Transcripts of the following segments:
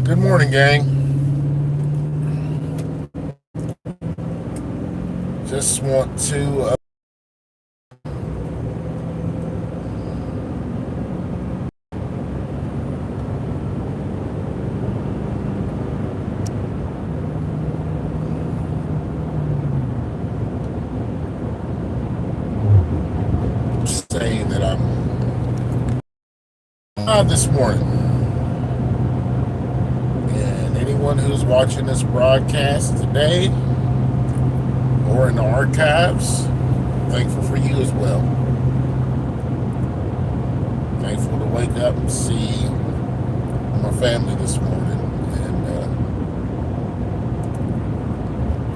Good morning, gang. Just want to say that I'm this morning. And anyone who's watching this broadcast today or in the archives, thankful for you as well. Thankful to wake up and see my family this morning. And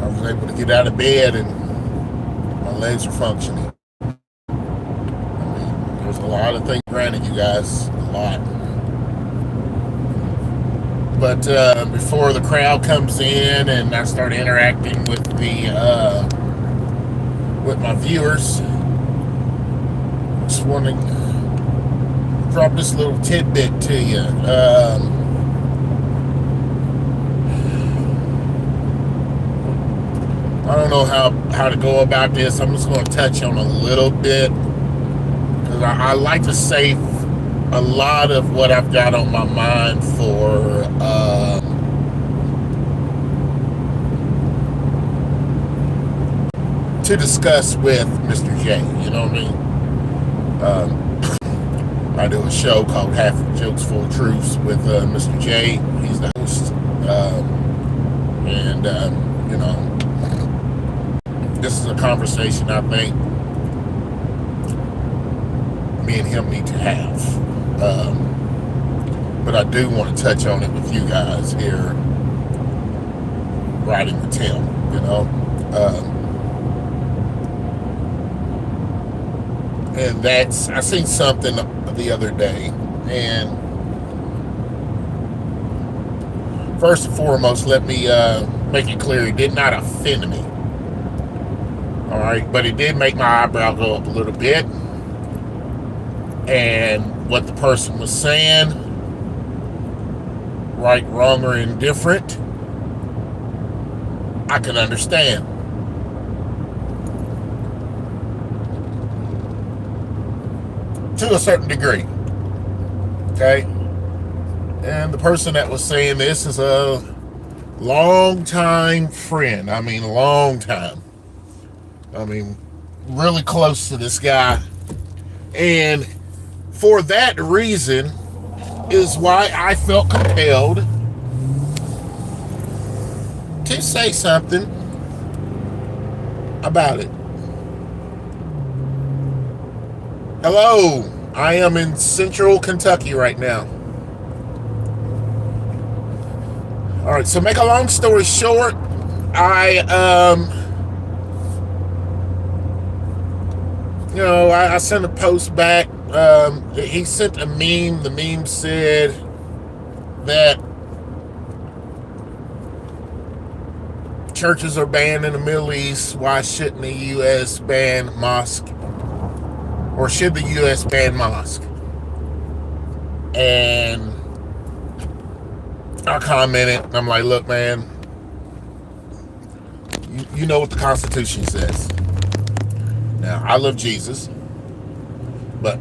I was able to get out of bed and my legs are functioning. There's a lot of things granted, you guys, a lot. But before the crowd comes in and I start interacting with my viewers, just want to drop this little tidbit to you. I don't know how to go about this. I'm just going to touch on a little bit because I like to save a lot of what I've got on my mind for to discuss with Mr. J. You know what I mean? I do a show called Half Jokes Full of Truths with Mr. J. He's the host, and you know, this is a conversation I think me and him need to have. But I do want to touch on it with you guys here, riding with him, you know. And I seen something the other day, and first and foremost, let me make it clear, it did not offend me. All right, but it did make my eyebrow go up a little bit. And what the person was saying, right, wrong, or indifferent, I can understand. To a certain degree. Okay? And the person that was saying this is a long-time friend. I mean, a long time. I mean, really close to this guy. And for that reason is why I felt compelled to say something about it. Hello, I am in central Kentucky right now. All right, so make a long story short, I sent a post back. He sent a meme. The meme said that churches are banned in the Middle East. Why shouldn't the U.S. ban mosque? Or should the U.S. ban mosque? And I commented. I'm like, look, man, you know what the Constitution says. Now, I love Jesus, but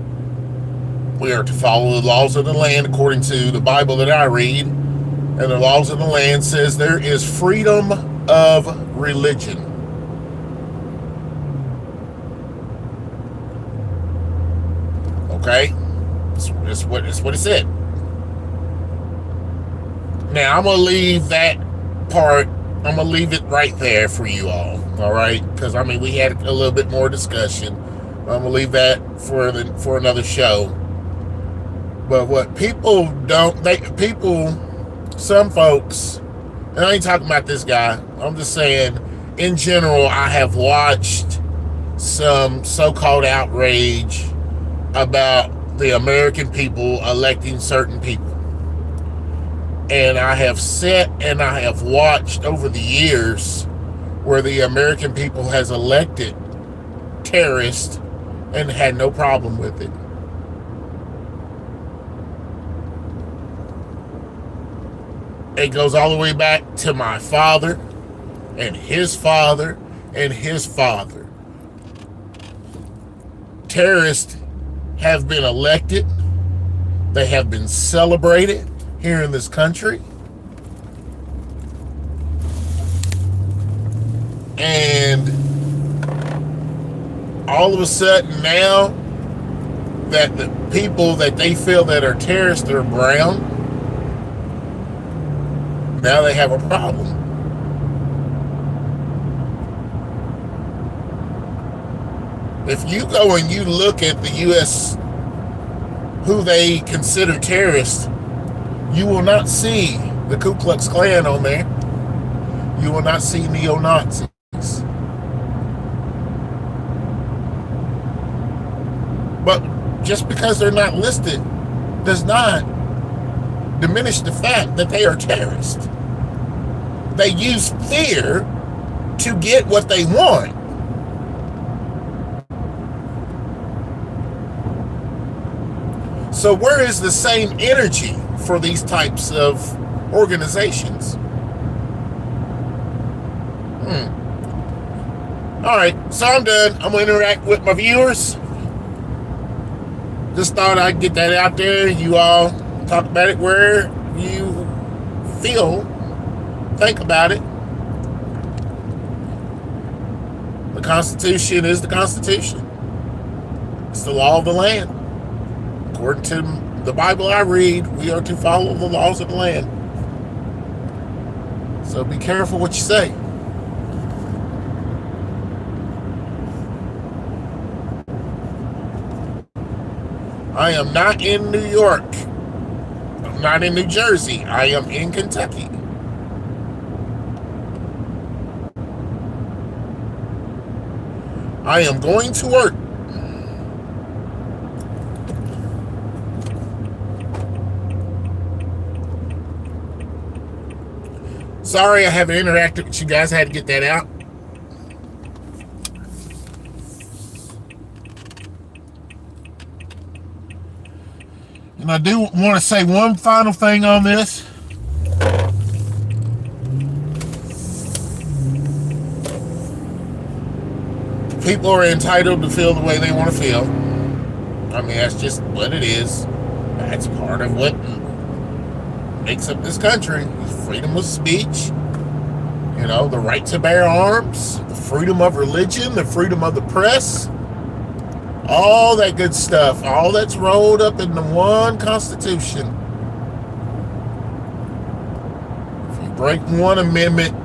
we are to follow the laws of the land according to the Bible that I read. And the laws of the land says there is freedom of religion. Okay? That's what it said. Now, I'm going to leave that part, I'm going to leave it right there for you all. All right? Because, I mean, we had a little bit more discussion. I'm going to leave that for another show. But what people some folks, and I ain't talking about this guy, I'm just saying, in general, I have watched some so-called outrage about the American people electing certain people. And I have sat and I have watched over the years where the American people has elected terrorists and had no problem with it. It goes all the way back to my father and his father and his father. Terrorists have been elected. They have been celebrated here in this country. And all of a sudden now that the people that they feel that are terrorists are brown, now they have a problem. If you go and you look at the U.S., who they consider terrorists, you will not see the Ku Klux Klan on there. You will not see neo-Nazis. But just because they're not listed does not diminish the fact that they are terrorists. They use fear to get what they want. So where is the same energy for these types of organizations? All right, so I'm done. I'm going to interact with my viewers. Just thought I'd get that out there. You all talk about it where you feel. Think about it. The Constitution is the Constitution. It's the law of the land. According to the Bible I read, we are to follow the laws of the land. So be careful what you say. I am not in New York. I'm not in New Jersey. I am in Kentucky. I am going to work. Sorry I haven't interacted with you guys. I had to get that out. And I do want to say one final thing on this. People are entitled to feel the way they want to feel. I mean, that's just what it is. That's part of what makes up this country. Freedom of speech, you know, the right to bear arms, the freedom of religion, the freedom of the press, all that good stuff, all that's rolled up into one Constitution. If you break one amendment,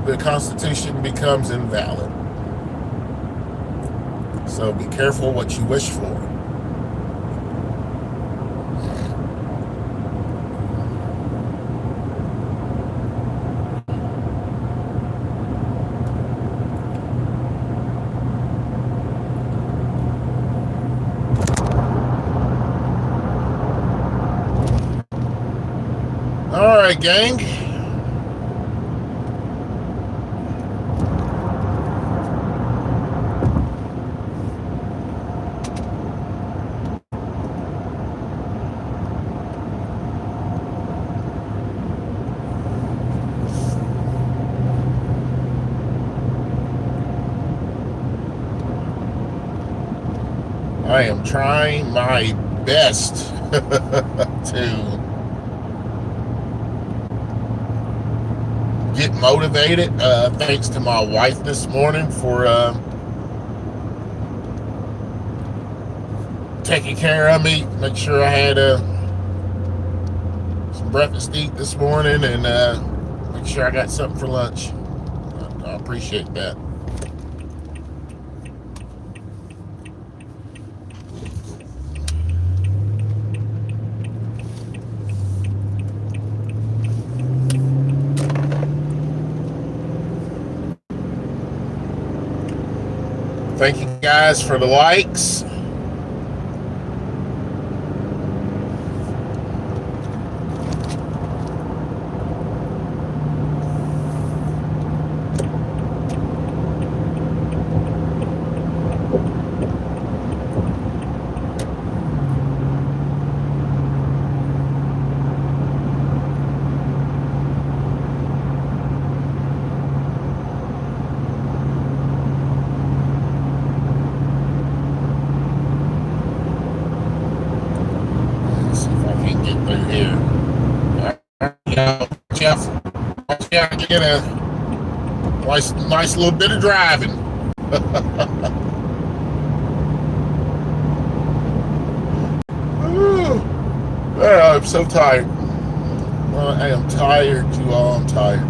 the Constitution becomes invalid. So be careful what you wish for. All right, gang. I am trying my best to get motivated. Thanks to my wife this morning for taking care of me. Make sure I had some breakfast to eat this morning, and make sure I got something for lunch. I appreciate that. Thank you guys for the likes. through here. Jeff, watch out, get a nice little bit of driving. I'm so tired. I am tired, you all. I'm tired.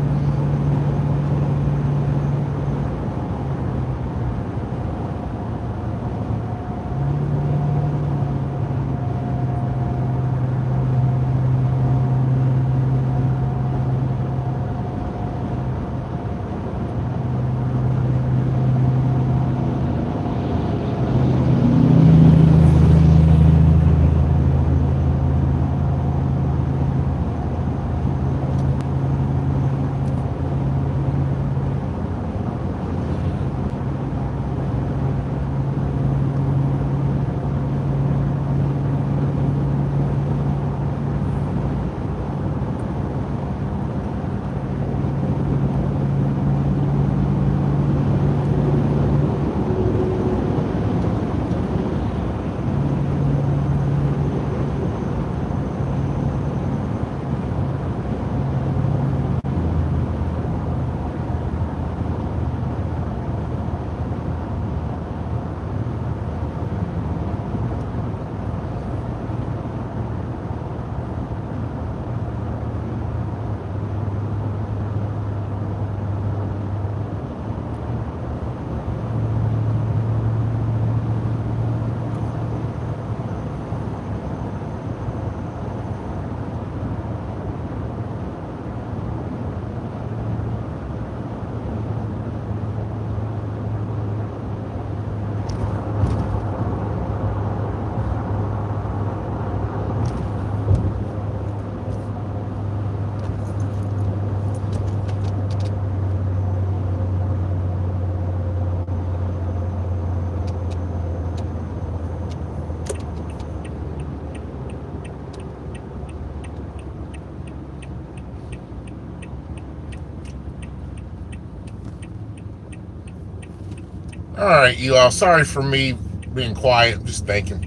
All right, you all. Sorry for me being quiet. I'm just thinking.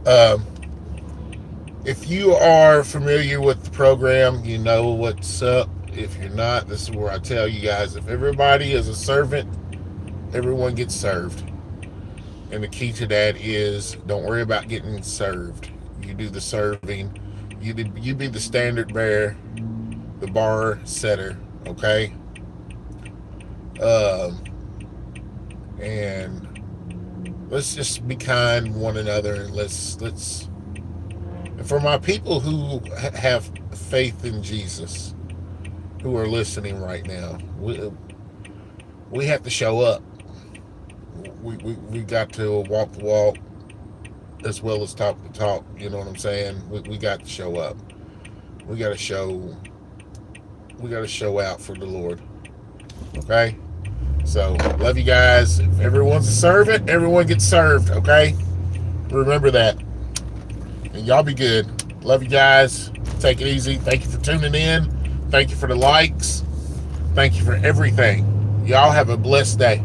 Um, if you are familiar with the program, you know what's up. If you're not, this is where I tell you guys, if everybody is a servant, everyone gets served. And the key to that is don't worry about getting served. You do the serving. You be the standard bearer, the bar setter, okay? Um, and let's just be kind one another, and let's and for my people who have faith in Jesus, who are listening right now, we have to show up. We got to walk the walk as well as talk the talk. You know what I'm saying? We got to show up. We got to show. We got to show out for the Lord. Okay. So love you guys. If everyone's a servant, everyone gets served. Okay. Remember that. And y'all be good. Love you guys. Take it easy. Thank you for tuning in. Thank you for the likes. Thank you for everything. Y'all have a blessed day.